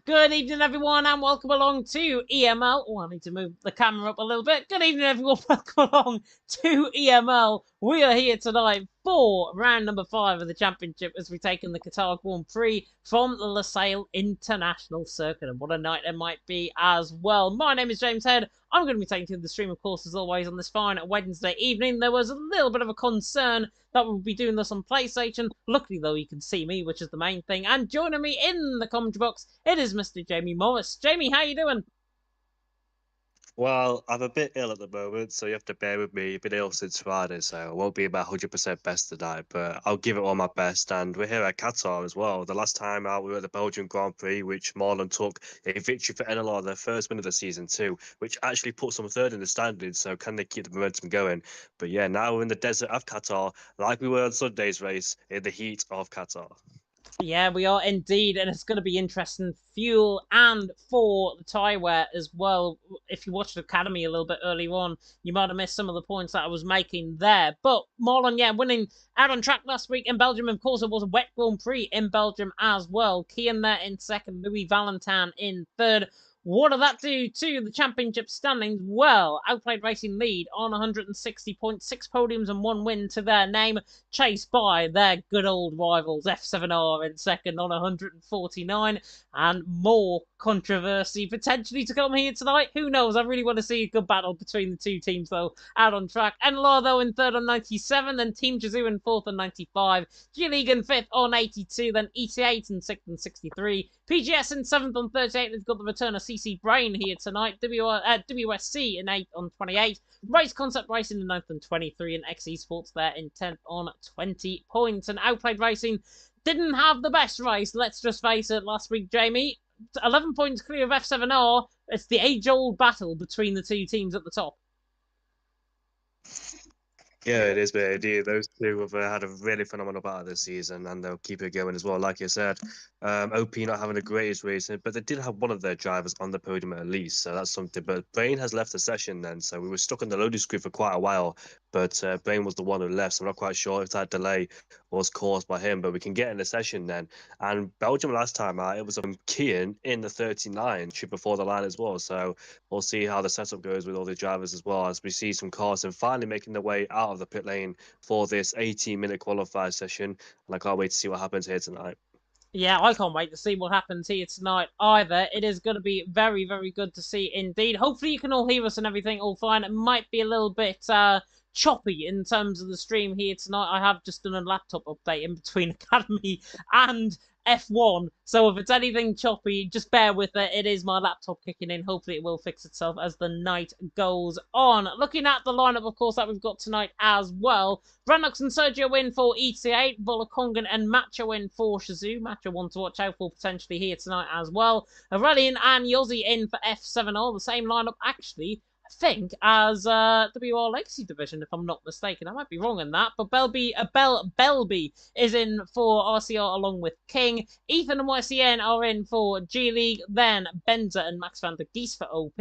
Good evening, everyone, and welcome along to EML. Oh, I need to move the camera up a little bit. Good evening, everyone. Welcome along to EML. We are here tonight for round number 5 of the championship as we take in the Qatar Grand Prix from the Lusail International Circuit. And what a night it might be as well. My name is James Head. I'm going to be taking to the stream, of course, as always, on this fine Wednesday evening. There was a little bit of a concern that we'll be doing this on PlayStation. Luckily, though, you can see me, which is the main thing. And joining me in the commentary box, it is Mr. Jamie Morris. Jamie, how you doing? Well, I'm a bit ill at the moment, so you have to bear with me. I've been ill since Friday, so I won't be at my 100% best tonight, but I'll give it all my best. And we're here at Qatar as well. The last time out, we were at the Belgian Grand Prix, which Marlon took a victory for NLR, their first win of the season too, which actually puts them third in the standings. So can they keep the momentum going? But yeah, now we're in the desert of Qatar, like we were on Sunday's race, in the heat of Qatar. Yeah, we are indeed, and it's going to be interesting fuel and for the tyre wear as well. If you watched Academy a little bit earlier on, you might have missed some of the points that I was making there. But Marlon, yeah, winning out on track last week in Belgium. Of course, it was a wet Grand Prix in Belgium as well. Kian there in second, Louis Valentin in third. What did that do to the championship standings? Well, Outplayed Racing lead on 160 points, 6 podiums and 1 win to their name, chased by their good old rivals F7R in second on 149, and more controversy potentially to come here tonight. Who knows? I really want to see a good battle between the two teams, though, out on track. NLR, though, in third on 97, then Team Jazoo in fourth on 95, G-League in fifth on 82, then ET8 in sixth on 63, PGS in 7th on 38. They've got the return of CC Brain here tonight. WSC in 8th on 28. Race Concept Racing in 9th on 23. And X Esports there in 10th on 20 points. And Outplayed Racing didn't have the best race, let's just face it, last week, Jamie. 11 points clear of F7R. It's the age-old battle between the two teams at the top. Yeah, it is, but indeed, those two have had a really phenomenal battle this season, and they'll keep it going as well. Like you said, OP not having the greatest race, but they did have one of their drivers on the podium at least, so that's something. But Brain has left the session then, so we were stuck on the loading screen for quite a while. But Brain was the one who left, so I'm not quite sure if that delay was caused by him. But we can get in the session then. And Belgium last time out, it was Kian in the 39, shoot before the line as well. So we'll see how the setup goes with all the drivers as well, as we see some cars and finally making their way out of the pit lane for this 18-minute qualifier session. And I can't wait to see what happens here tonight. Yeah, I can't wait to see what happens here tonight either. It is going to be very, very good to see indeed. Hopefully you can all hear us and everything all fine. It might be a little bit choppy in terms of the stream here tonight. I have just done a laptop update in between Academy and F1, so if it's anything choppy, just bear with it. It is my laptop kicking in. Hopefully it will fix itself as the night goes on. Looking at the lineup, of course, that we've got tonight as well. Brandnox and Sergio win for ET8, Volakongan and Macho win for Shazoo. Macho one to watch out for potentially here tonight as well. Aurelian and Yossi in for F7R, the same lineup actually, I think, as WR Legacy Division, if I'm not mistaken. I might be wrong in that, but Belby is in for RCR along with King. Ethan and YCN are in for G-League, then Benza and Max van der Gies for OP.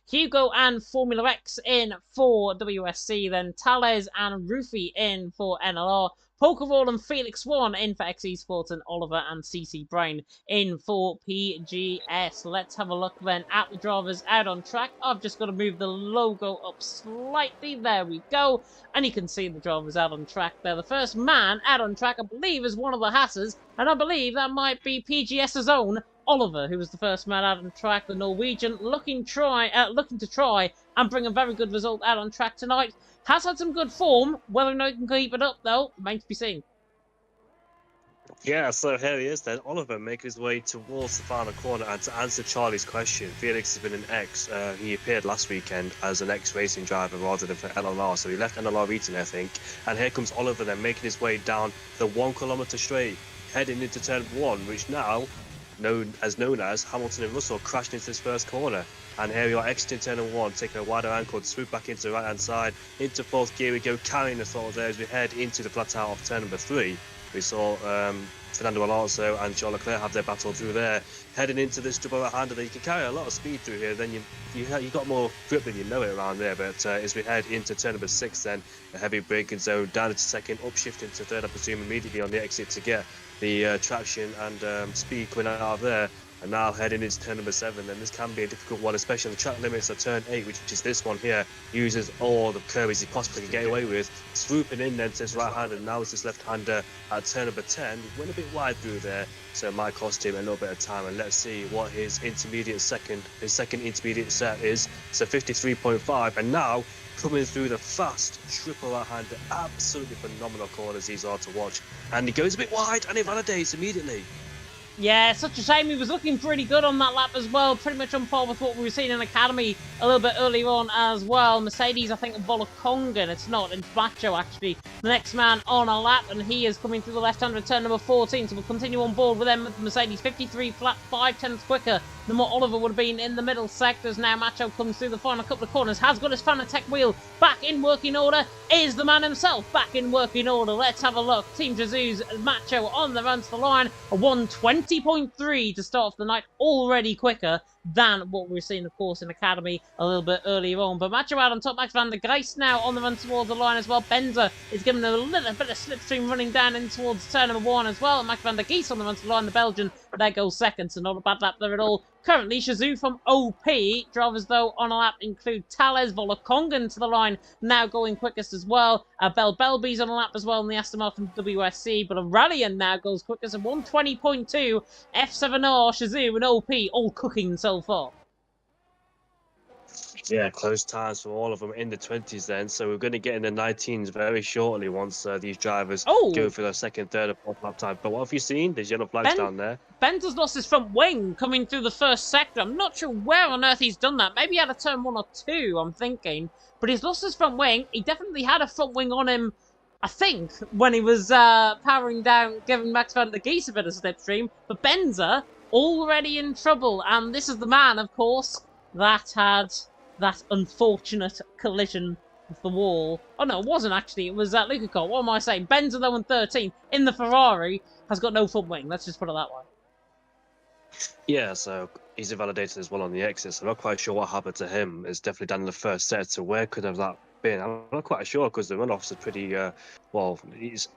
Hugo and Formula X in for WSC, then Tales and Rufy in for NLR. Pokeball and Felix Swan in for X Esports, and Oliver and CC Brain in for PGS. Let's have a look then at the drivers out on track. I've just got to move the logo up slightly. There we go. And you can see the drivers out on track there. The first man out on track, I believe, is one of the Hassers, and I believe that might be PGS's own Oliver, who was the first man out on track. The Norwegian looking to try and bring a very good result out on track tonight. Has had some good form. Whether or not he can keep it up, though, remains to be seen. Yeah, so here he is then. Oliver making his way towards the final corner. And to answer Charlie's question, Felix has been an X. He appeared last weekend as an X racing driver rather than for LLR. So he left NLR Eaton, I think. And here comes Oliver then making his way down the 1 kilometre straight, heading into turn 1, which now known as Hamilton and Russell crashed into this first corner. And here we are exiting turn 1, taking a wider angle to swoop back into the right hand side, into 4th gear we go, carrying the throttle there as we head into the flat out of turn number 3. We saw Fernando Alonso and Charles Leclerc have their battle through there, heading into this double right-hander that you can carry a lot of speed through here. Then you got more grip than you know it around there. But as we head into turn number 6, then a heavy braking zone down into 2nd, upshifting to 3rd, I presume immediately on the exit to get the traction and speed coming out of there. And now heading into turn number 7, and this can be a difficult one, especially the track limits of turn 8, which is this one here. Uses all the curves he possibly can get away with, swooping in then to his right hand, and now it's his left hander at turn number 10. Went a bit wide through there, so it might cost him a little bit of time. And let's see what his second intermediate set is. So 53.5, and now coming through the fast triple right hander, absolutely phenomenal corners these are to watch. And he goes a bit wide and it validates immediately. Yeah, such a shame. He was looking pretty good on that lap as well. Pretty much on par with what we were seeing in Academy a little bit earlier on as well. Mercedes, I think, Volokongan. It's not. It's Macho, actually. The next man on a lap, and he is coming through the left-hander at turn number 14. So we'll continue on board with them with Mercedes. 53 flat, 5/10 quicker than what Oliver would have been in the middle sectors. Now Macho comes through the final couple of corners. Has got his Fanatec wheel back in working order. Is the man himself back in working order? Let's have a look. Team Jesus Macho on the run to the line. A 1:20.3 to start off the night, already quicker than what we're seeing, of course, in Academy a little bit earlier on. But Macho out on top. Max van der Geest now on the run towards the line as well. Benzer is giving a little bit of slipstream running down in towards turn number 1 as well. And Max van der Geest on the run to the line. The Belgian, there goes second, so not a bad lap there at all. Currently, Shazoo from OP. Drivers, though, on a lap include Thales, Volokongan to the line, now going quickest as well. Belby's on a lap as well in the Aston Martin WSC, but Aurelian now goes quickest at 1:20.2. F7R, Shazoo, and OP all cooking so far. Yeah, close times for all of them in the 20s then. So we're going to get in the 19s very shortly once these drivers go for their second, third, and fourth lap time. But what have you seen? There's yellow flags down there. Benzer's lost his front wing coming through the first sector. I'm not sure where on earth he's done that. Maybe he had a turn 1 or 2, I'm thinking. But he's lost his front wing. He definitely had a front wing on him, I think, when he was powering down, giving Max van der Geest a bit of slipstream. But Benzer already in trouble. And this is the man, of course, that had that unfortunate collision with the wall. Oh no, it wasn't actually. It was Luca Cole. What am I saying? Benzer, though, in 13th in the Ferrari, has got no front wing. Let's just put it that way. Yeah, so he's invalidated as well on the exit. So I'm not quite sure what happened to him. It's definitely done in the first set. So where could have that been? I'm not quite sure because the runoffs are pretty well. He's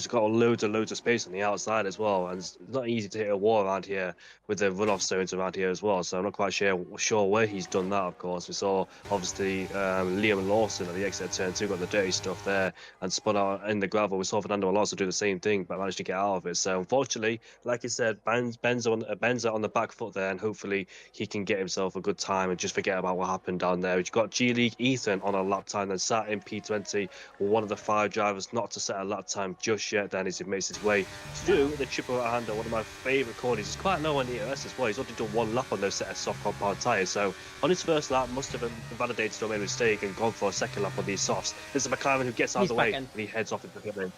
got loads of space on the outside as well, and it's not easy to hit a wall around here with the runoff zones around here as well. So I'm not quite sure where he's done that. Of course, we saw obviously Liam Lawson at the exit of turn 2 got the dirty stuff there and spun out in the gravel. We saw Fernando Alonso do the same thing, but managed to get out of it. So unfortunately, like you said, Benzer on the back foot there, and hopefully he can get himself a good time and just forget about what happened down there. We've got G League Ethan on a lap time that sat in P20, one of the 5 drivers not to set a lap time just yet. Then as he makes his way through the triple right hander, one of my favourite corners. He's quite low on the EOS as well. He's only done 1 lap on those set of soft compound tyres. So on his first lap, must have validated or made a mistake and gone for a second lap on these softs. This is McLaren who gets out of the way and he heads off into the pit lane.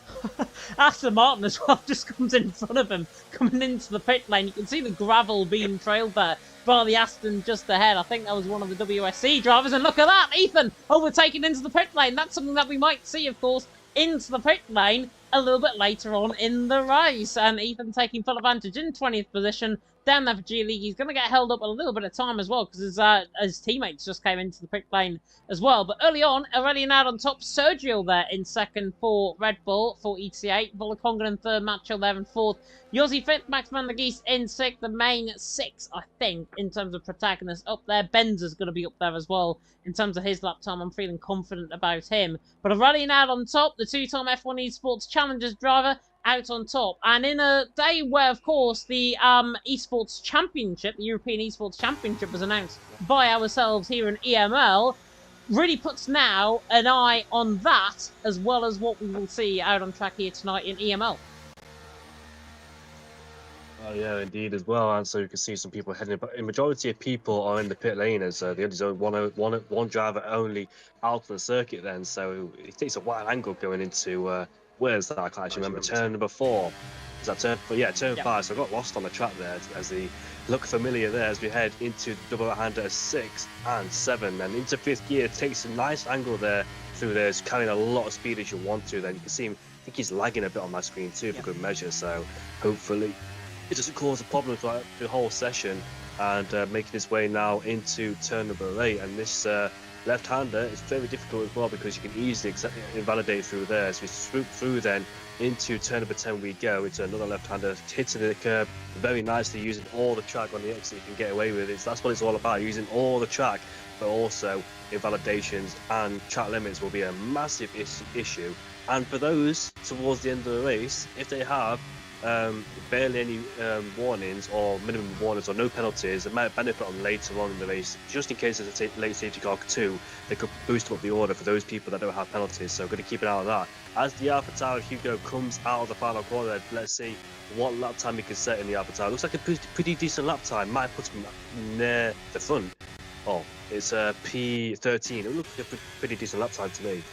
Aston Martin as well just comes in front of him, coming into the pit lane. You can see the gravel being trailed there by the Aston just ahead. I think that was one of the WSC drivers. And look at that, Ethan overtaken into the pit lane. That's something that we might see, of course, into the pit lane a little bit later on in the race. And Ethan taking full advantage in 20th position. Down there for G League, he's going to get held up a little bit of time as well because his teammates just came into the pit lane as well. But early on, Aurelian out on top. Sergio there in second for Red Bull for ETA. Volokongan in third, Macho there in fourth. Yossi fifth, Max van der Geest in sixth. The main 6, I think, in terms of protagonists up there. Benzer's going to be up there as well in terms of his lap time. I'm feeling confident about him. But Aurelian out on top, the 2-time F1 Esports Challengers driver, out on top. And in a day where, of course, the Esports Championship, the European Esports Championship was announced by ourselves here in EML, really puts now an eye on that, as well as what we will see out on track here tonight in EML. Oh yeah, indeed as well. And so you can see some people heading, but a majority of people are in the pit lane as there's only one driver only out of the circuit then. So it takes a wide angle going into where's that? I can't actually remember. Turn number 4. Is that turn? But yeah, turn 5. So I got lost on the track there as they look familiar there as we head into the double hander 6 and 7 and into 5th gear. Takes a nice angle there through there. It's carrying a lot of speed as you want to. Then you can see him. I think he's lagging a bit on my screen too for good measure. So hopefully it doesn't cause a problem for the whole session. And making his way now into turn number 8. And this left-hander is very difficult as well because you can easily invalidate through there. So we swoop through then into turn number 10 we go. Into another left-hander, hitting the curb very nicely, using all the track on the exit you can get away with. That's what it's all about, using all the track, but also invalidations and track limits will be a massive issue. And for those towards the end of the race, if they have barely any warnings or minimum warnings or no penalties, it might benefit them later on in the race. Just in case there's a late safety car too, they could boost up the order for those people that don't have penalties. So going to keep an eye on that. As the Alpha Tower Hugo comes out of the final corner, let's see what lap time he can set in the Alpha Tower. Looks like a pretty decent lap time. Might put him near the front. Oh, it's a P13. It looks like a pretty decent lap time to me.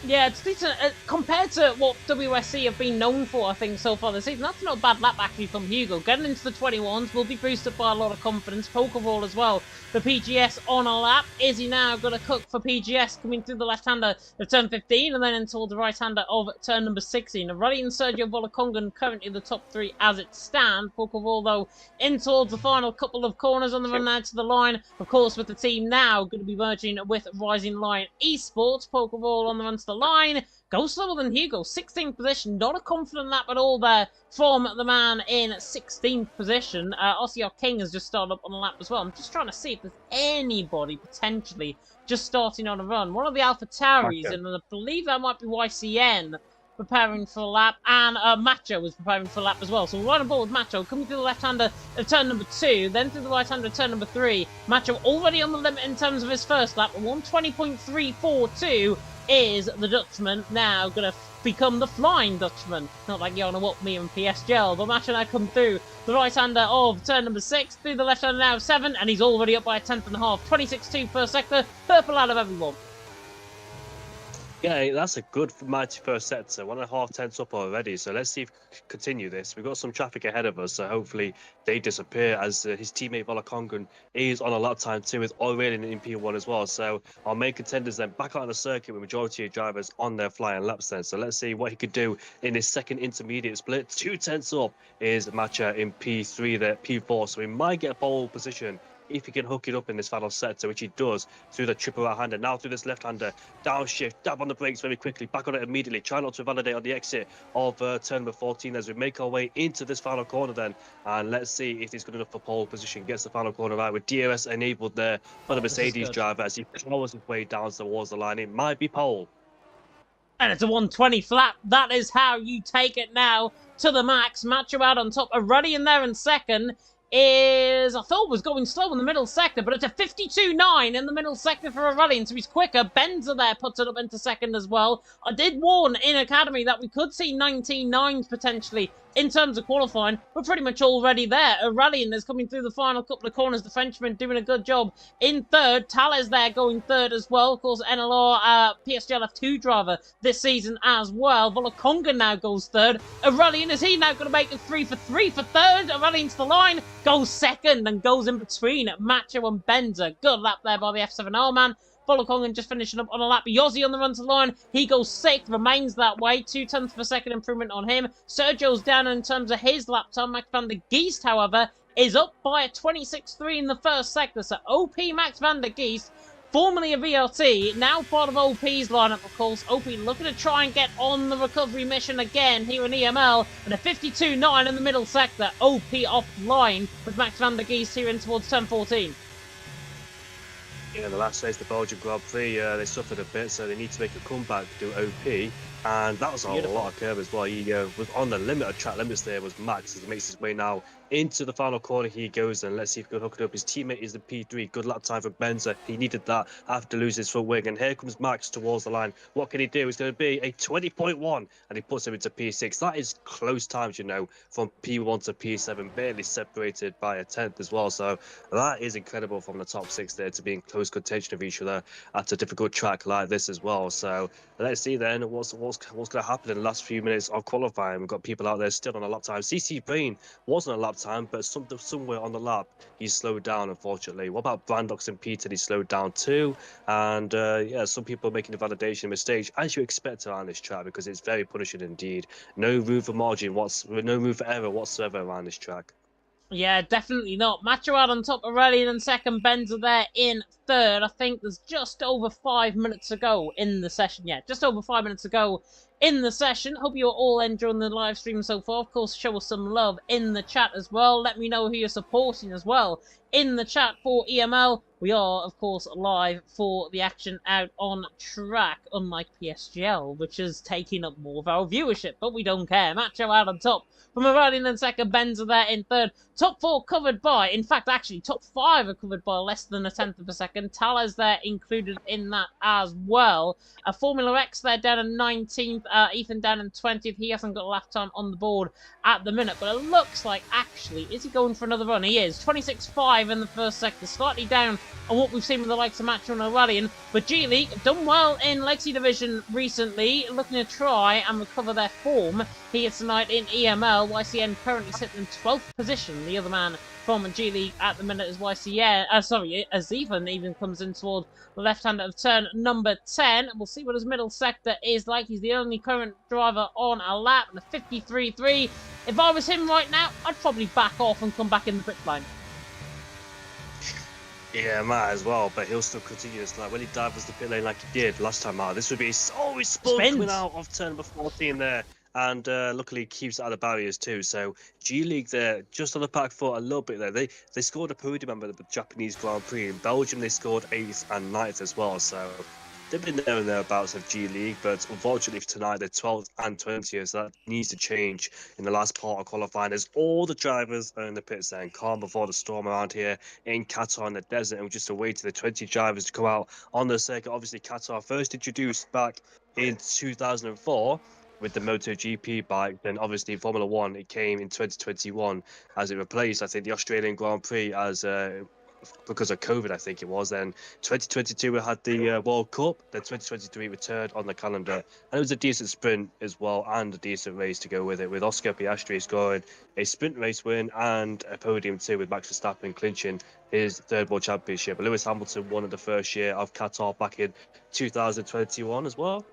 Yeah, it's decent. Compared to what WSC have been known for, I think, so far this season, that's not a bad lap, actually, from Hugo. Getting into the 21s will be boosted by a lot of confidence. Pokeball as well. The PGS on a lap. Is he now going to cook for PGS coming through the left-hander of turn 15 and then into the right-hander of turn number 16? Ruddy and Sergio Volakongan currently the top 3 as it stands. Pokeball, though, in towards the final couple of corners on the run out to the line. Of course, with the team now going to be merging with Rising Lion Esports. Pokeball on the run to the line. Goes slower than Hugo, 16th position. Not a confident lap at all there from the man in 16th position. Ossiar King has just started up on a lap as well. I'm just trying to see if there's anybody potentially just starting on a run. One of the Alpha Tauris, and I believe that might be YCN, preparing for a lap, and Macho was preparing for a lap as well. So we're right on board with Macho, coming through the left-hander of turn number 2, then through the right-hander of turn number 3. Macho already on the limit in terms of his first lap, 1:20.342 is the Dutchman now going to become the Flying Dutchman. Not like Yana Watme and PSGL, but Macho now come through the right-hander of turn number 6, through the left-hander now of 7, and he's already up by a tenth and a half. 26.2 per sector, purple out of everyone. Yeah, that's a good mighty first sector. 1.5 tenths up already. So let's see if we can continue this. We've got some traffic ahead of us, so hopefully they disappear as his teammate Volakongan is on a lap time too, with Aurelian in P1 as well. So our main contenders then back out on the circuit with majority of drivers on their flying laps then. So let's see what he could do in his second intermediate split. 2 tenths up is Matcha in P3 there, P4. So he might get a pole position if he can hook it up in this final sector, which he does through the triple right-hander. Now through this left-hander, downshift, dab on the brakes very quickly, back on it immediately, try not to validate on the exit of turn number 14 as we make our way into this final corner then. And let's see if he's good enough for pole position, gets the final corner right with DRS enabled there for the Mercedes driver as he powers his way down towards the line. It might be pole. And it's a 120 flat. That is how you take it now to the max. Macho out on top. A Ruddy in there in second. I thought was going slow in the middle sector, but it's a 52.9 in the middle sector for a rally, and so he's quicker. Benza there puts it up into second as well. I did warn in Academy that we could see 19.9s potentially in terms of qualifying. We're pretty much already there. A rally and is coming through the final couple of corners. The Frenchman doing a good job in third. Tales there going third as well. Of course, NLR PSGL F2 driver this season as well. Volakonga now goes third. A rally and is he now going to make it 3 for 3 for third? A rally into the line. Goes second and goes in between Macho and Benza. Good lap there by the F7R man. Volakongan just finishing up on a lap. Yossi on the run to line. He goes 6th, remains that way. 2 tenths per second improvement on him. Sergio's down in terms of his lap time. Max van der Geest, however, is up by a 26.3 in the first sector. So OP Max van der Geest, formerly a VRT, now part of OP's lineup, of course. OP looking to try and get on the recovery mission again here in EML. And a 52.9 in the middle sector. OP offline with Max van der Geest here in towards turn 14. Yeah, the last race, the Belgian Grand Prix, they suffered a bit, so they need to make a comeback to OP. And that was a lot of curve as well. He was on the limit of track limits there, was Max, as he makes his way now into the final corner. He goes, and let's see if he can hook it up. His teammate is the P3. Good lap time for Benza. He needed that after losing his front wing. And here comes Max towards the line. What can he do? It's going to be a 20.1, and he puts him into P6. That is close times, you know, from P1 to P7, barely separated by a tenth as well. So that is incredible from the top 6 there to be in close contention of each other at a difficult track like this as well. So let's see then what's going to happen in the last few minutes of qualifying. We've got people out there still on a lap time. CC Brain wasn't a lap time, but somewhere on the lap he slowed down, unfortunately. What about Brandox and Peter? He slowed down too. And yeah, some people are making a validation mistake, as you expect around this track, because it's very punishing indeed. No room for margin, no room for error whatsoever around this track. Yeah, definitely not. Macho out on top of Aurelian and second. Benza there in third. I think there's just over 5 minutes to go in the session. Yeah, just over 5 minutes to go in the session. Hope you're all enjoying the live stream so far. Of course, show us some love in the chat as well. Let me know who you're supporting as well in the chat for EML. We are, of course, live for the action out on track, unlike PSGL, which is taking up more of our viewership, but we don't care. Macho out on top from Aurelian in second, Benza there in third. Top 4 covered by, in fact, actually, top 5 are covered by less than a tenth of a second. Tala's there included in that as well. Formula X there down in 19th, Ethan down in 20th. He hasn't got a lap time on the board at the minute, but it looks like, actually, is he going for another run? He is. 26.5 in the first sector, slightly down on what we've seen with the likes of Macho and Aurelian. But G League done well in Legacy Division recently, looking to try and recover their form here tonight in EML. YCN currently sitting in 12th position. The other man from G League at the minute is YCN. As Ethan even comes in toward the left-hand of turn number 10. We'll see what his middle sector is like. He's the only current driver on a lap, and a 53.3. If I was him right now, I'd probably back off and come back in the pit line. Yeah, might as well, but he'll still continue this. Like when he divers the pit lane like he did last time out, this would be so spun coming out of turn number 14 there. And luckily keeps out of the barriers too. So G League there, just on the back foot a little bit there. They scored a podium at the Japanese Grand Prix. In Belgium they scored 8th and 9th as well. So they've been there and thereabouts of G League, but unfortunately for tonight they're 12th and 20th. So that needs to change in the last part of qualifying. As all the drivers are in the pits saying calm before the storm around here in Qatar in the desert, and we're just awaiting the 20 drivers to come out on the circuit. Obviously Qatar first introduced back in 2004. With the MotoGP bike, then obviously Formula One, it came in 2021 as it replaced, I think, the Australian Grand Prix as because of COVID, I think it was. Then 2022 we had the World Cup. Then 2023 returned on the calendar, and it was a decent sprint as well and a decent race to go with it. With Oscar Piastri scoring a sprint race win and a podium too, with Max Verstappen clinching his third World Championship. Lewis Hamilton won in the first year of Qatar back in 2021 as well.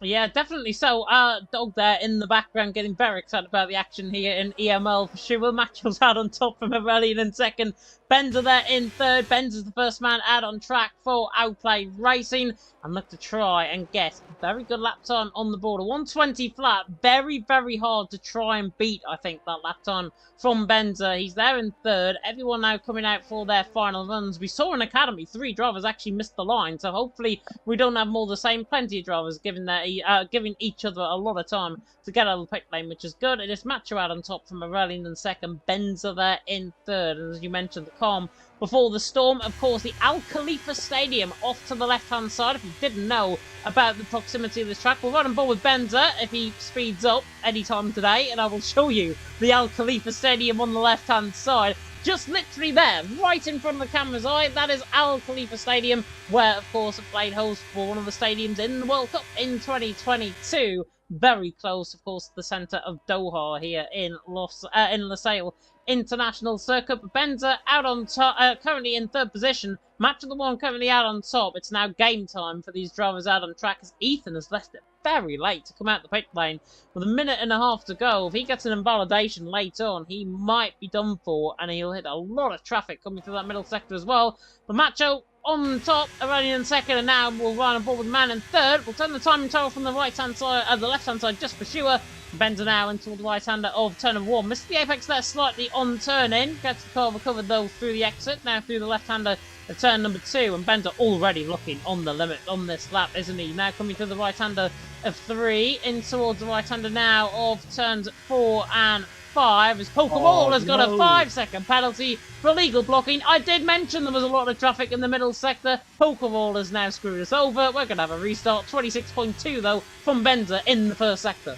Yeah, definitely so. Dog there in the background getting very excited about the action here in EML for sure. Macho's out on top from Aurelian in second. Benza there in third. Benza's the first man out on track for Outplay Racing. And look to try and get a very good lap time on the board. A 120 flat. Very, very hard to try and beat, I think, that lap time from Benza. He's there in third. Everyone now coming out for their final runs. We saw in Academy 3 drivers actually missed the line. So hopefully we don't have more of the same. Plenty of drivers giving each other a lot of time to get out of the pit lane, which is good. It is Macho out on top from Aurelian in second. Benza there in third. And as you mentioned, the calm before the storm. Of course, the Al Khalifa Stadium off to the left-hand side. If you didn't know about the proximity of this track, we'll run on board with Benza if he speeds up anytime today, and I will show you the Al Khalifa Stadium on the left-hand side. Just literally there, right in front of the camera's eye. That is Al Khalifa Stadium, where, of course, it played host for one of the stadiums in the World Cup in 2022. Very close, of course, to the centre of Doha here in Lusail International Circuit. Benza out on top, currently in third position. Match of the one currently out on top. It's now game time for these drivers out on track, as Ethan has left it very late to come out the pit lane with a minute and a half to go. If he gets an invalidation late on, he might be done for, and he'll hit a lot of traffic coming through that middle sector as well. But Macho on top, Aurelian in second, and now we'll run on board with Man in third. We'll turn the timing tower from the right-hand side, the left-hand side just for sure. Benza now into the right-hander of turn of 1. Missed the apex there slightly on turn in. Gets the car recovered though through the exit. Now through the left-hander of turn number 2. And Benza already looking on the limit on this lap, isn't he? Now coming through the right-hander of 3. In towards the right-hander now of turns 4 and 5. As Pokeball has got a 5-second penalty for illegal blocking. I did mention there was a lot of traffic in the middle sector. Pokeball has now screwed us over. We're going to have a restart. 26.2 though from Benza in the first sector.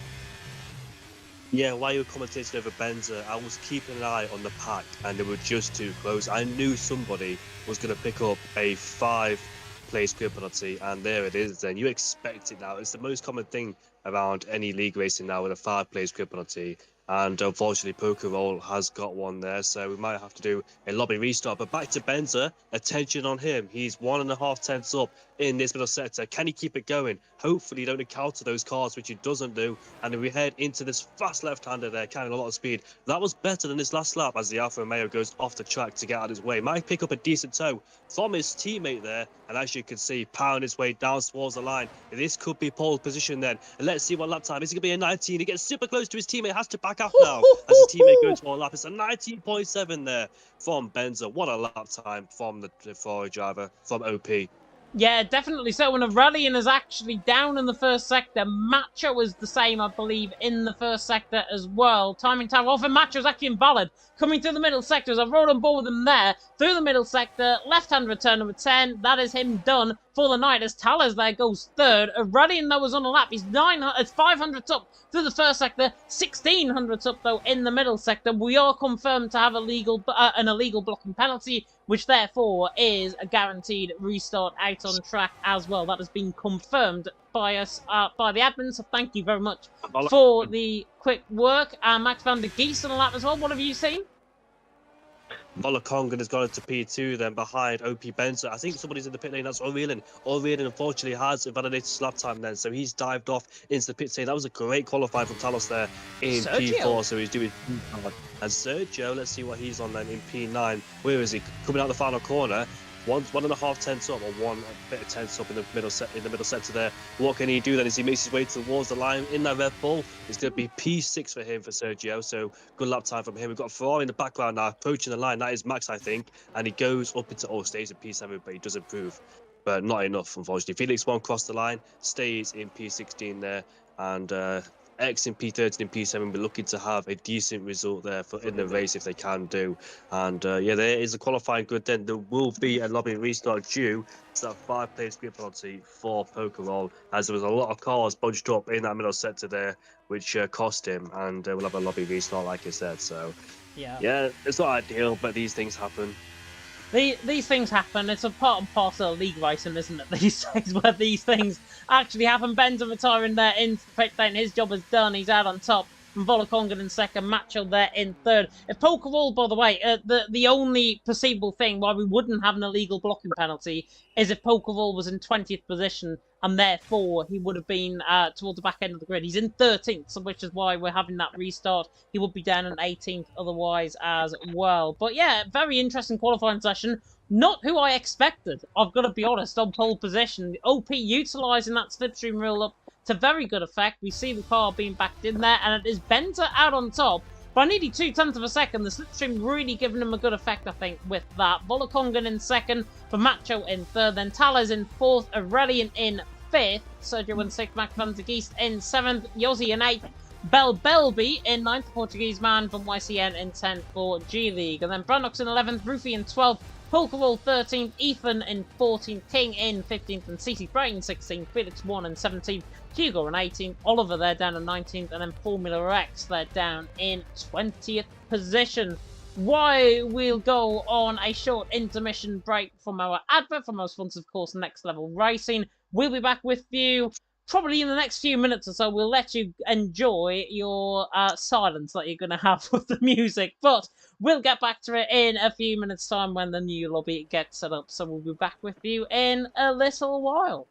Yeah, while you were commentating over Benza, I was keeping an eye on the pack, and they were just too close. I knew somebody was going to pick up a 5-place grid penalty, and there it is then. You expect it now. It's the most common thing around any league racing now with a 5-place grid penalty. And unfortunately, Poker Roll has got one there, so we might have to do a lobby restart. But back to Benza, attention on him. He's 1.5 tenths up in this middle sector. Can he keep it going? Hopefully, you don't encounter those cars, which he doesn't do. And then we head into this fast left-hander there, carrying a lot of speed. That was better than his last lap as the Alfa Romeo goes off the track to get out of his way. Might pick up a decent tow from his teammate there. And as you can see, pound his way down towards the line. This could be pole position then. And let's see what lap time. Is it going to be a 19? He gets super close to his teammate, has to back up now as his teammate goes for a lap. It's a 19.7 there from Benza. What a lap time from the Ferrari driver from OP. Yeah, definitely so. And Aurelian is actually down in the first sector. Macho was the same, I believe, in the first sector as well. Timing time off, and Macho is actually invalid. Coming through the middle sector as I rolled on board with him there. Through the middle sector, left-hand return number 10. That is him done for the night as Talas there goes third. Aurelian, though, was on a lap. He's 500 up through the first sector. 1600 up, though, in the middle sector. We are confirmed to have an illegal blocking penalty, which therefore is a guaranteed restart out on track as well. That has been confirmed by us, by the admin, so thank you very much for the quick work. Max van der Geest on the lap as well. What have you seen? Volakongan has gone into P2 then behind OP Benza. I think somebody's in the pit lane. That's Aurelian. Aurelian unfortunately has invalidated his lap time then, so he's dived off into the pit lane. That was a great qualifying from Talos there in Sergio. P4, so he's doing. And Sergio, let's see what he's on then in P9. Where is he? Coming out the final corner. 1.5 tenths up, or one bit of tenths up in the middle sector there. What can he do then as he makes his way towards the line in that Red Bull? It's going to be P6 for him, for Sergio. So good lap time from him. We've got Ferrari in the background now approaching the line. That is Max, I think, and he goes up into stays in P7, but he does improve, but not enough, unfortunately. Felix won't cross the line, stays in P16 there, and X in P13 and P7 be looking to have a decent result there in the race if they can do. And yeah, there is a qualifying good then. There will be a lobby restart due to that 5-place grid penalty for Pokerol, as there was a lot of cars bunched up in that middle sector there, which cost him, and we'll have a lobby restart like I said. So yeah, it's not ideal, but these things happen. These things happen. It's a part and parcel of league racing, isn't it? These days, where these things actually happen. Ben's retiring there in pit lane. His job is done. He's out on top. And Volakongan in second. Macho there in third. If Pokerwall, by the way, the only perceivable thing why we wouldn't have an illegal blocking penalty is if Pokerwall was in 20th position, and therefore he would have been towards the back end of the grid. He's in 13th, so which is why we're having that restart. He would be down in 18th otherwise as well. But yeah, very interesting qualifying session. Not who I expected, I've got to be honest, on pole position. OP utilising that slipstream rule up to very good effect. We see the car being backed in there, and it is Benza out on top by nearly 0.2 of a second. The slipstream really giving him a good effect, I think, with that. Volakongan in second, for Macho in third, then Talas in fourth, Aurelian in fifth, Sergio in sixth, Max van der Geest in seventh, Yossi in eighth, Belby in ninth, Portuguese man from YCN in 10th for G League, and then Brandox in 11th, Rufy in 12th, Polkarol 13th, Ethan in 14th, King in 15th, and CC Brain 16th, Felix 1 in 17th, Hugo in 18th, Oliver there down in 19th, and then Formula X there down in 20th position. Why we'll go on a short intermission break from our advert, from our sponsor, of course, Next Level Racing. We'll be back with you probably in the next few minutes or so. We'll let you enjoy your silence that you're going to have with the music, but we'll get back to it in a few minutes' time when the new lobby gets set up. So we'll be back with you in a little while.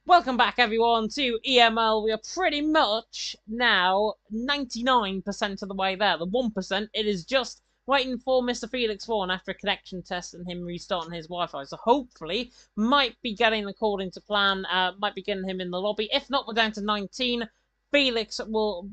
Welcome back, everyone, to EML. We are pretty much now 99% of the way there. The 1%, it is just waiting for Mr. Felix Vaughan after a connection test and him restarting his Wi-Fi. So hopefully, might be getting according to plan, might be getting him in the lobby. If not, we're down to 19. Felix will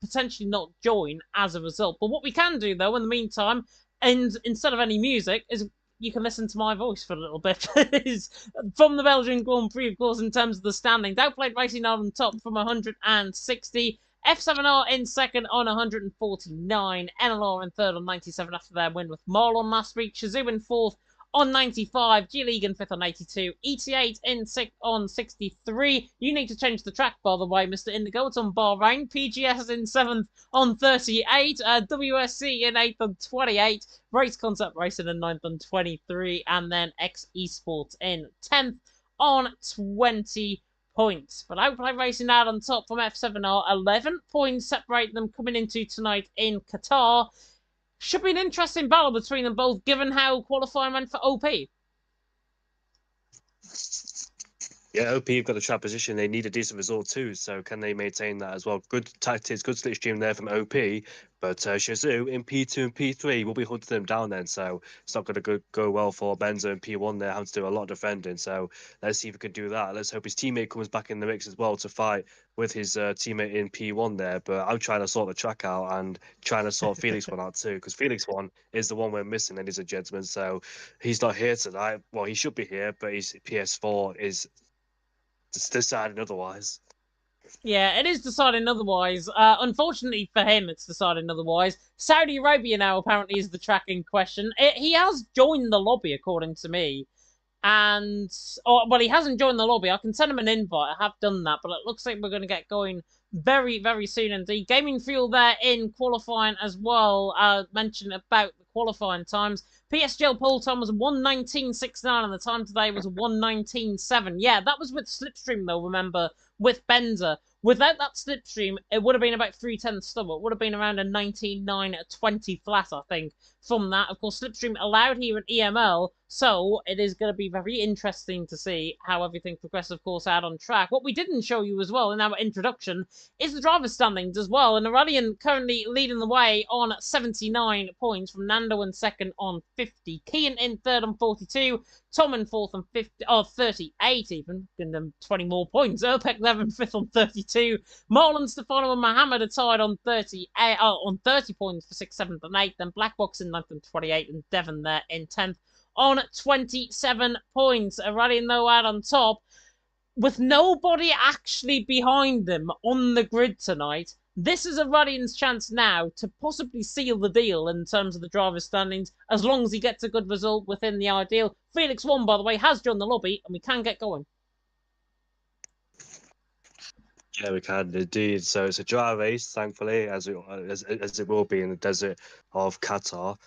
potentially not join as a result. But what we can do, though, in the meantime, and instead of any music, is you can listen to my voice for a little bit. Is from the Belgian Grand Prix, of course, in terms of the standings. Outplayed Racing on top from 160. F7R in second on 149. NLR in third on 97 after their win with Marlon last week. Shazoo in fourth on 95. G-League in fifth on 82. ET8 in sixth on 63. You need to change the track, by the way, Mr. Indigo. It's on Bahrain. PGS in seventh on 38. WSC in eighth on 28. Race Concept Racing in ninth on 23. And then X Esports in 10th on 20 points. But Outplay Racing out on top from F7R. 11 points separate them coming into tonight in Qatar. Should be an interesting battle between them both, given how qualifying went for OP. Yeah, OP have got the trap position. They need a decent result too. So can they maintain that as well? Good tactics, good slipstream there from OP. But Shazoo in P2 and P3 will be hunting them down then. So it's not going to go well for Benzo in P1 there, having to do a lot of defending. So let's see if he can do that. Let's hope his teammate comes back in the mix as well to fight with his teammate in P1 there. But I'm trying to sort the track out and trying to sort Felix one out too. Because Felix one is the one we're missing, ladies and gentlemen. So he's not here tonight. Well, he should be here, but his PS4 is deciding otherwise. Yeah, it is deciding otherwise. Unfortunately for him, it's deciding otherwise. Saudi Arabia now apparently is the track in question. He has joined the lobby, according to me. And, well, he hasn't joined the lobby. I can send him an invite. I have done that, but it looks like we're going to get going very, very soon indeed. Gaming Fuel there in qualifying as well. Mentioned about the qualifying times. PSGL pole time was 1:19.69 and the time today was 1:19.7. Yeah, that was with slipstream though, remember, with Benza. Without that slipstream, it would have been about 3:10 stub. It would have been around a 19.920 flat, I think, from that. Of course, slipstream allowed here at EML, so it is going to be very interesting to see how everything progresses, of course, out on track. What we didn't show you as well in our introduction is the driver's standings as well. And Aurelian currently leading the way on 79 points from Nando in second on 50. Kian in third on 42. Tom in fourth on 38 even. Giving them 20 more points. Erpek 11 fifth on 32. Marlon, Stefano and Mohammed are tied on 30 points for 6th, 7th and 8th. Then Blackbox in 9th and 28. And Devon there in 10th on 27 points. Aurelian though out on top, with nobody actually behind them on the grid tonight. This is Aurelian's chance now to possibly seal the deal in terms of the driver's standings, as long as he gets a good result within the ideal. Felix 1, by the way, has joined the lobby, and we can get going. Yeah, we can indeed. So it's a dry race, thankfully, as it will be in the desert of Qatar.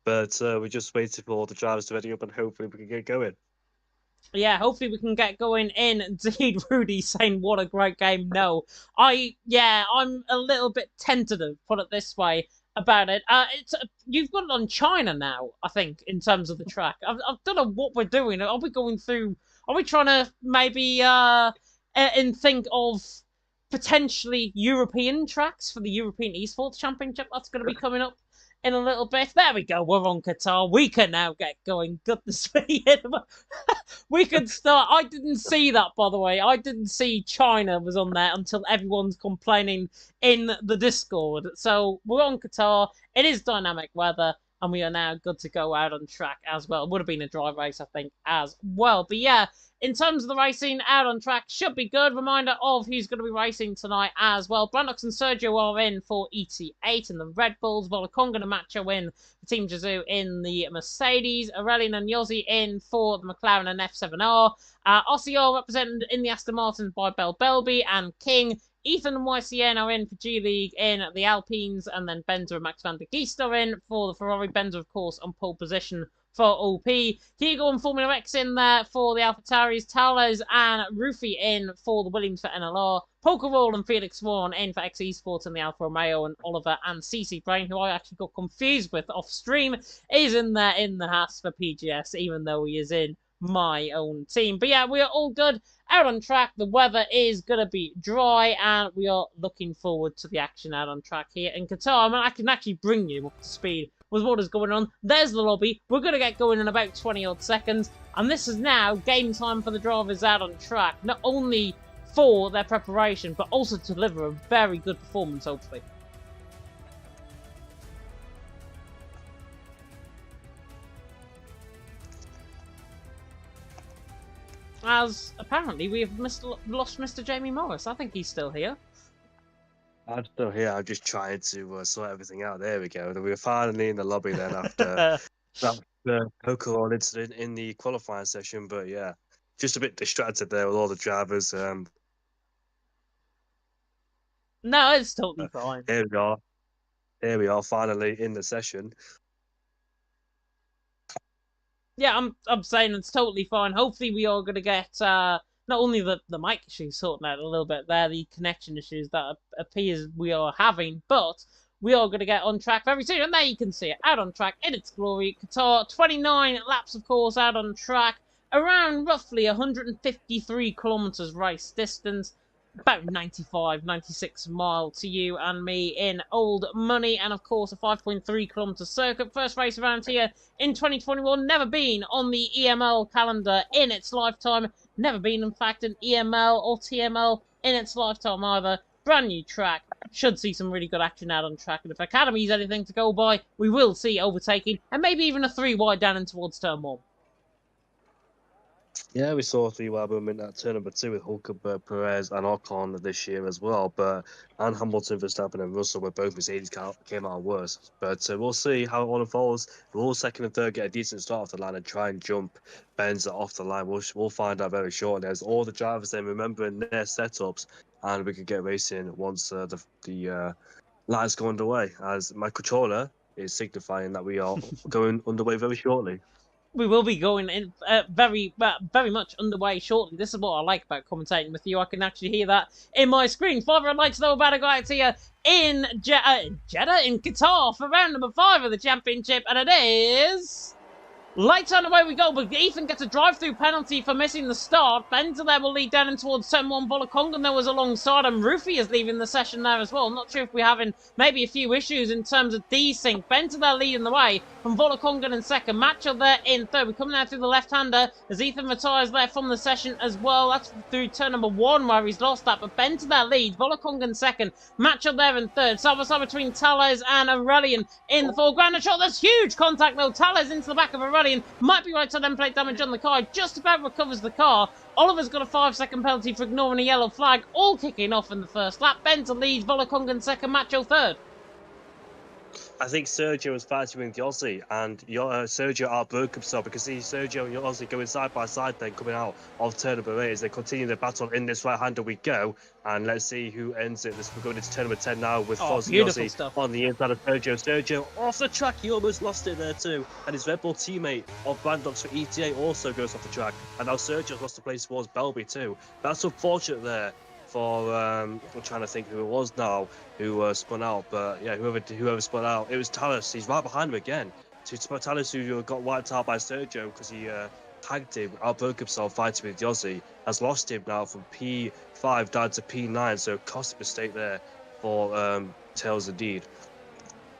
But we're just waiting for all the drivers to ready up, and hopefully we can get going. Yeah, hopefully we can get going indeed. Rudy saying, what a great game. No, I'm a little bit tentative, put it this way, about it. You've got it on China now, I think, in terms of the track. I don't know what we're doing. Are we going through, are we trying to maybe and think of potentially European tracks for the European Esports Championship that's going to be coming up in a little bit? There we go. We're on Qatar. We can now get going. Goodness me. We can start. I didn't see that, by the way. I didn't see China was on there until everyone's complaining in the Discord. So we're on Qatar. It is dynamic weather, and we are now good to go out on track as well. It would have been a dry race, I think, as well. But yeah, in terms of the racing, out on track should be good. Reminder of who's going to be racing tonight as well. Brandox and Sergio are in for ET8 in the Red Bulls. Volaconga and Macho in for Team Jazoo in the Mercedes. Aurelian and Yossi in for the McLaren and F7R. Ossie represented in the Aston Martins by Bell Belby and King. Ethan and YCN are in for G-League in the Alpines, and then Benzer and Max van der Geest are in for the Ferrari. Benzer, of course, on pole position for OP. Hugo and Formula X in there for the AlphaTauris. Towers and Rufy in for the Williams for NLR. Pokerroll and Felix Vaughan in for X Esports and the Alfa Romeo, and Oliver and CC Brain, who I actually got confused with off stream, is in there in the Haas for PGS, even though he is in my own team. But yeah, we are all good out on track. The weather is going to be dry, and we are looking forward to the action out on track here in Qatar. I mean, I can actually bring you up to speed with what is going on. There's the lobby. We're going to get going in about 20-odd seconds, and this is now game time for the drivers out on track, not only for their preparation, but also to deliver a very good performance, hopefully. As apparently we have lost Mr. Jamie Morris. I think he's still here. I'm still here. I'm just trying to sort everything out. There we go. We were finally in the lobby then after the alcohol incident in the qualifying session. But yeah, just a bit distracted there with all the drivers. No, it's totally fine. Here we are. Here we are, finally in the session. Yeah, I'm saying it's totally fine. Hopefully we are going to get not only the mic issues sorted out a little bit there, the connection issues that appears we are having, but we are going to get on track very soon. And there you can see it, out on track in its glory. Qatar, 29 laps, of course, out on track. Around roughly 153 kilometers race distance. About 95, 96 mile to you and me in old money, and of course a 5.3 kilometer circuit. First race around here in 2021, never been on the EML calendar in its lifetime, never been in fact an EML or TML in its lifetime either. Brand new track, should see some really good action out on track, and if Academy's anything to go by, we will see overtaking and maybe even a 3 wide down in towards turn 1. Yeah, we saw 3 wide movement at turn number 2 with Hulkenberg, Perez, and Ocon this year as well. But and Hamilton, Verstappen, and Russell were both Mercedes came out worse. But we'll see how it all unfolds. We'll all second and third get a decent start off the line and try and jump Benz off the line. We'll find out very shortly. As all the drivers then remembering their setups, and we can get racing once the lights go underway. As my controller is signifying that we are going underway very shortly. We will be going in very much underway shortly. This is what I like about commentating with you. I can actually hear that in my screen. Father, I'd like to know about a guy here in Jeddah, in Qatar, for round number 5 of the championship, and it is lights on, away we go, but Ethan gets a drive-through penalty for missing the start. Bender there will lead down in towards turn 1. Volakongan there was alongside him. Rufy is leaving the session there as well. Not sure if we're having maybe a few issues in terms of desync. Bender there leading the way from Volakongan in second. Matcher there in third. We're coming out through the left-hander as Ethan retires there from the session as well. That's through turn number 1 where he's lost that, but Bender there leads. Volakongan second. Matcher there in third. Side by side between Tales and Aurelian in the foreground. A shot, there's huge contact though. Tales into the back of Aurelian. Might be right to then plate damage on the car. Just about recovers the car. Oliver's got a 5-second penalty for ignoring a yellow flag. All kicking off in the first lap. Benter leads. Volakongan second. Macho third. I think Sergio was fighting with Yossi, and Sergio outbroke himself because Sergio and Yossi going side by side then coming out of turn number 8 as they continue their battle in this right-hander we go. And let's see who ends it. We're going into turn number 10 now with Foz and Yossi on the inside of Sergio. Sergio off the track, he almost lost it there too. And his Red Bull teammate of Brandox for ETA also goes off the track. And now Sergio's lost the place towards Belby too. That's unfortunate there for I'm trying to think who it was now who spun out, but yeah, whoever spun out, it was Talis. He's right behind him again. So it's Talis who got wiped out by Sergio because he tagged him, outbroke himself fighting with Yossi, has lost him now from P5 down to P9, so cost a mistake there for Tails indeed.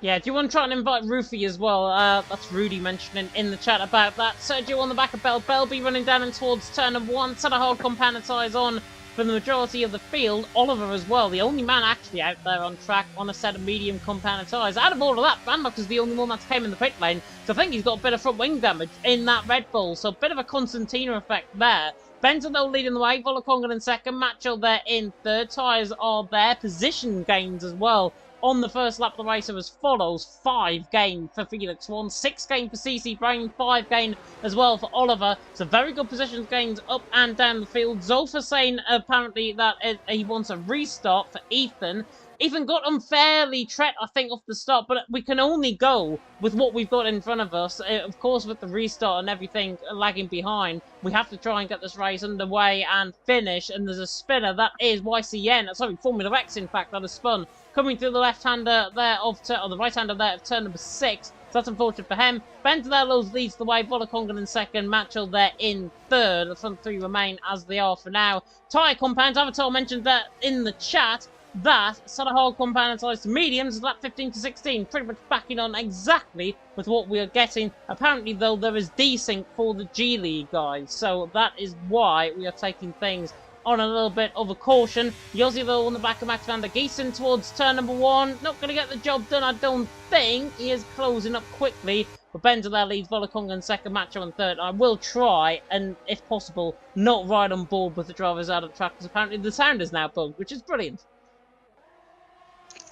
Yeah, do you want to try and invite Rufy as well? That's Rudy mentioning in the chat about that. Sergio on the back of Belby running down and towards turn of 1. Set a hard compound tyres on for the majority of the field. Oliver as well, the only man actually out there on track on a set of medium compound tyres. Out of all of that, Brandox is the only one that came in the pit lane, so I think he's got a bit of front wing damage in that Red Bull, so a bit of a Constantina effect there. Benton though leading the way, Volakongan in second, Macho there in third. Tyres are there, position gains as well on the first lap of the race as follows. 5 gain for Felix 1, 6 gain for CC Brain, 5 gain as well for Oliver. So very good positions gains up and down the field. Zofa saying apparently that he wants a restart for Ethan. Ethan got unfairly tread, I think, off the start, but we can only go with what we've got in front of us. Of course, with the restart and everything lagging behind, we have to try and get this race underway and finish. And there's a spinner, that is YCN, sorry, Formula X, in fact, that has spun. Coming through the left-hander there or the right-hander there of turn number 6. So that's unfortunate for him. Bendelos leads the way. Volakongan in second. Matchel there in third. The front three remain as they are for now. Tyre compounds. Avatar mentioned that in the chat. That set a hard compound size to mediums is lap 15 to 16. Pretty much backing on exactly with what we are getting. Apparently, though, there is desync for the G League, guys. So that is why we are taking things on a little bit of a caution. Yossi, though, on the back of Max van der Giesen towards turn number 1. Not going to get the job done, I don't think. He is closing up quickly. But Benzela leads Volakonga in second, Macho in third. I will try, and if possible, not ride on board with the drivers out of the track, because apparently the sound is now bugged, which is brilliant.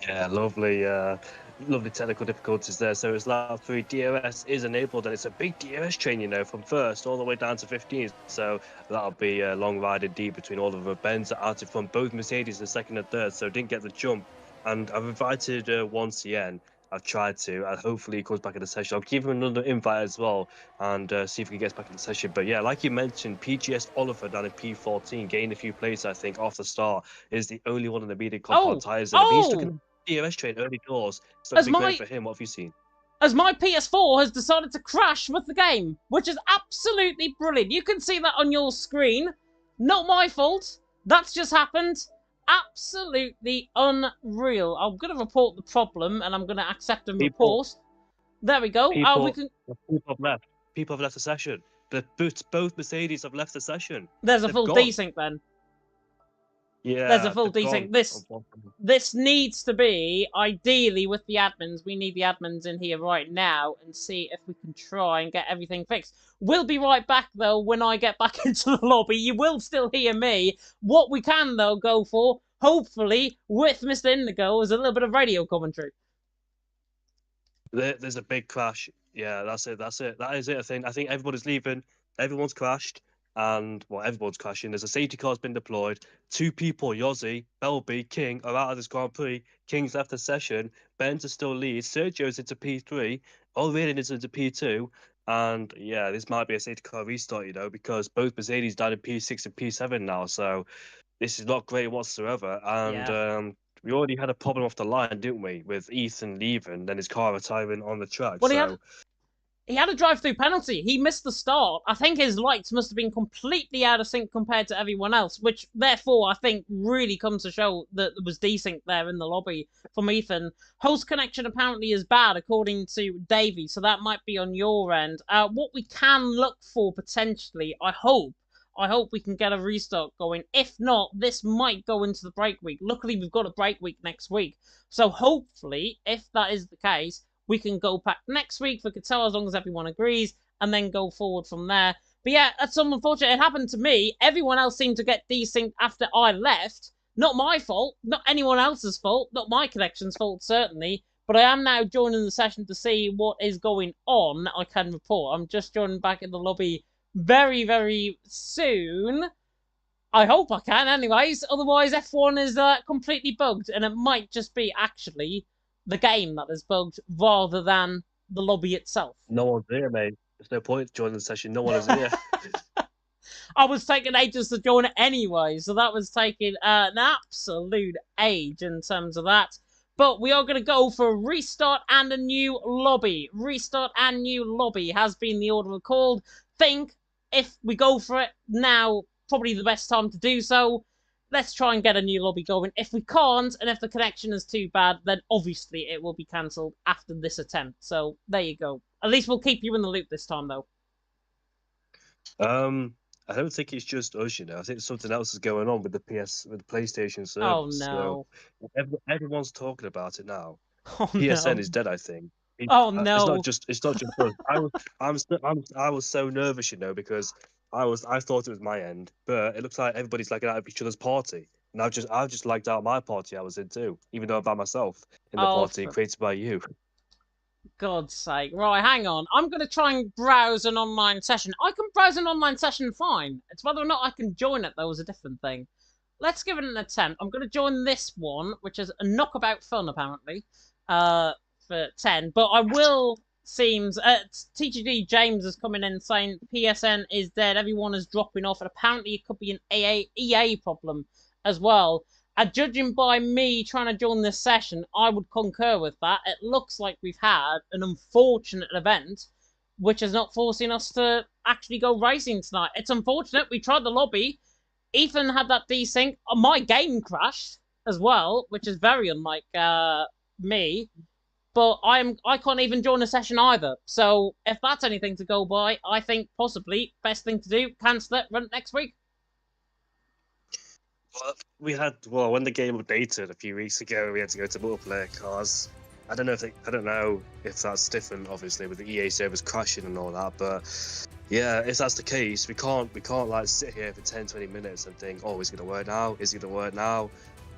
Yeah, lovely. Lovely technical difficulties there. So it's lap 3, DRS is enabled, and it's a big DRS train, you know, from first all the way down to 15. So that'll be a long ride indeed between all of the Benz out in front, both Mercedes in second and third. So didn't get the jump. And I've invited 1CN. I've tried to, and hopefully he comes back in the session. I'll give him another invite as well and see if he gets back in the session. But yeah, like you mentioned, PGS Oliver down in P14 gained a few places, I think, off the start. Is the only one in the medium compound tyres. He's stuck in DRS train early doors. It's not great for him. What have you seen? As my PS4 has decided to crash with the game, which is absolutely brilliant. You can see that on your screen. Not my fault. That's just happened. Absolutely unreal. I'm going to report the problem, and I'm going to accept and report. There we go. People have left. People have left the session. Both Mercedes have left the session. There's a full desync then. Yeah, there's a full desync. This needs to be, ideally, with the admins. We need the admins in here right now and see if we can try and get everything fixed. We'll be right back, though, when I get back into the lobby. You will still hear me. What we can, though, go for, hopefully, with Mr. Indigo, is a little bit of radio commentary. There's a big crash. Yeah, that's it. That is it, I think everybody's leaving. Everyone's crashed. And, well, everyone's crashing. There's a safety car's been deployed. 2 people, Yossi, Belby, King, are out of this Grand Prix. King's left the session. Benz is still lead. Sergio's into P3. O'Reilly is into P2. And, yeah, this might be a safety car restart, you know, because both Mercedes down in P6 and P7 now. So this is not great whatsoever. And we already had a problem off the line, didn't we, with Ethan leaving, then his car retiring on the track. Well, he had a drive-through penalty. He missed the start. I think his lights must have been completely out of sync compared to everyone else, which, therefore, I think really comes to show that there was desync there in the lobby from Ethan. Host connection apparently is bad, according to Davey, so that might be on your end. What we can look for, potentially, I hope we can get a restart going. If not, this might go into the break week. Luckily, we've got a break week next week. So, hopefully, if that is the case, we can go back next week for Qatar as long as everyone agrees, and then go forward from there. But yeah, that's something unfortunate. It happened to me. Everyone else seemed to get desynced after I left. Not my fault. Not anyone else's fault. Not my connection's fault, certainly. But I am now joining the session to see what is going on. I can report. I'm just joining back in the lobby very, very soon. I hope I can, anyways. Otherwise, F1 is completely bugged, and it might just be, actually, the game that is bugged rather than the lobby itself. No one's here, mate. There's no point joining the session. No one is here. I was taking ages to join it anyway, so that was taking an absolute age in terms of that. But we are going to go for a restart and a new lobby. Restart and new lobby has been the order called. Think if we go for it now, probably the best time to do so. Let's try and get a new lobby going. If we can't, and if the connection is too bad, then obviously it will be cancelled after this attempt. So, there you go. At least we'll keep you in the loop this time, though. I don't think it's just us, you know. I think something else is going on with the PlayStation service. Oh, no. So everyone's talking about it now. Oh, PSN no. is dead, I think. Oh, no. It's not just us. I was so nervous, you know, because I thought it was my end, but it looks like everybody's like out of each other's party. And I've just lagged out my party I was in too, even though I'm by myself in the party created by you. God's sake. Right, hang on. I'm going to try and browse an online session. I can browse an online session fine. It's whether or not I can join it, though, is a different thing. Let's give it an attempt. I'm going to join this one, which is a knockabout fun, apparently, for 10. But I will... Seems TGD James is coming in saying PSN is dead, everyone is dropping off, and apparently it could be an EA problem as well. Judging by me trying to join this session, I would concur with that. It looks like we've had an unfortunate event, which is not forcing us to actually go racing tonight. It's unfortunate. We tried the lobby. Ethan had that desync. My game crashed as well, which is very unlike me. But I can't even join a session either. So if that's anything to go by, I think possibly best thing to do, cancel it, run it next week. Well, when the game updated a few weeks ago, we had to go to multiplayer cars. I don't know if that's different, obviously, with the EA servers crashing and all that. But yeah, if that's the case, we can't like sit here for 10-20 minutes and think, oh, is it gonna work now? Is it gonna work now?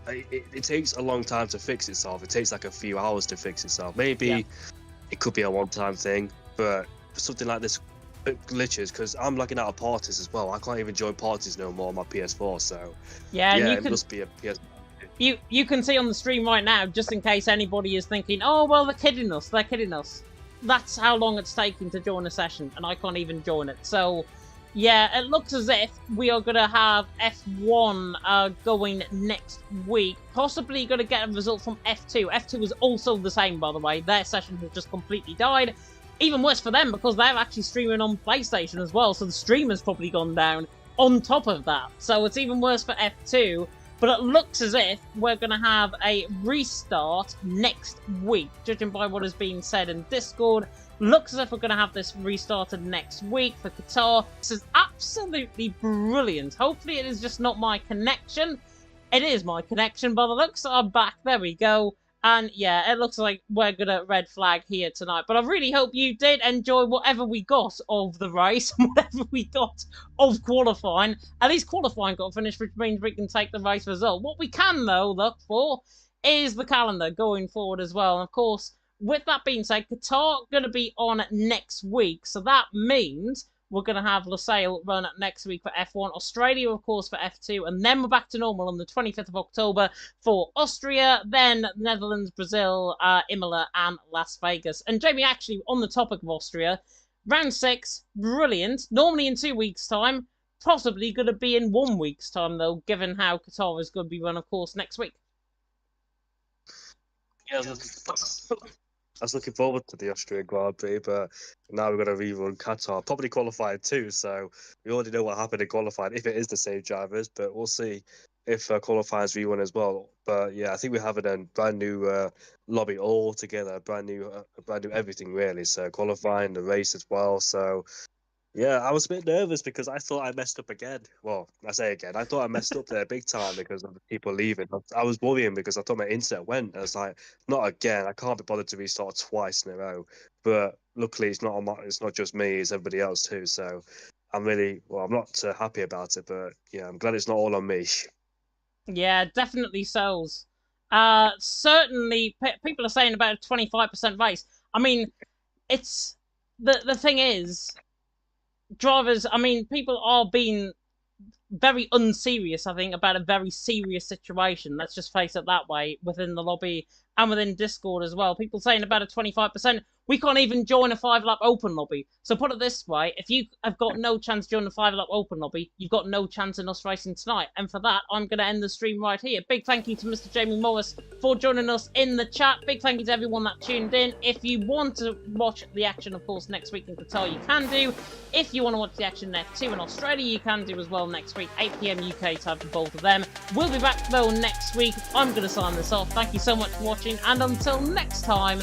It takes a long time to fix itself. It takes like a few hours to fix itself. Maybe it could be a one-time thing, but for something like this, glitches, because I'm logging out of parties as well. I can't even join parties no more on my PS4. So yeah, and it must be a PS. You can see on the stream right now, just in case anybody is thinking, oh well, they're kidding us. That's how long it's taking to join a session, and I can't even join it. So yeah, it looks as if we are going to have F1 going next week. Possibly going to get a result from F2. F2 is also the same, by the way. Their session has just completely died. Even worse for them, because they're actually streaming on PlayStation as well, so the stream has probably gone down on top of that. So it's even worse for F2. But it looks as if we're going to have a restart next week, judging by what is being said in Discord. Looks as if we're going to have this restarted next week for Qatar. This is absolutely brilliant. Hopefully it is just not my connection. It is my connection by the looks. I'm back. There we go. And yeah, it looks like we're going to red flag here tonight. But I really hope you did enjoy whatever we got of the race, whatever we got of qualifying. At least qualifying got finished, which means we can take the race result. What we can, though, look for is the calendar going forward as well. And of course, with that being said, Qatar going to be on next week. So that means we're going to have Lusail run next week for F1. Australia, of course, for F2. And then we're back to normal on the 25th of October for Austria. Then Netherlands, Brazil, Imola, and Las Vegas. And Jamie, actually, on the topic of Austria, round 6, brilliant. Normally in 2 weeks' time. Possibly going to be in 1 week's time, though, given how Qatar is going to be run, of course, next week. Yeah, I was looking forward to the Austrian Grand Prix, but now we're going to rerun Qatar. Probably qualified too, so we already know what happened in qualifying, if it is the same drivers, but we'll see if qualifiers rerun as well. But yeah, I think we're having a brand new lobby all together, brand new everything really. So qualifying, the race as well. So yeah, I was a bit nervous because I thought I messed up again. Well, I say again, I thought I messed up there big time because of the people leaving. I was worrying because I thought my internet went. I was like, not again. I can't be bothered to restart twice in a row. But luckily, it's not just me; it's everybody else too. So I'm not happy about it. But yeah, I'm glad it's not all on me. Yeah, definitely sells. Certainly, people are saying about a 25% race. I mean, it's the thing is, drivers, I mean, people are being very unserious, I think, about a very serious situation. Let's just face it that way, within the lobby and within Discord as well. People saying about a 25%. We can't even join a 5-lap open lobby. So put it this way, if you have got no chance to join a 5-lap open lobby, you've got no chance in us racing tonight. And for that, I'm going to end the stream right here. Big thank you to Mr. Jamie Morris for joining us in the chat. Big thank you to everyone that tuned in. If you want to watch the action, of course, next week in Qatar, you can do. If you want to watch the action in F2 in Australia, you can do as well next week, 8 PM UK time for both of them. We'll be back, though, next week. I'm going to sign this off. Thank you so much for watching, and until next time,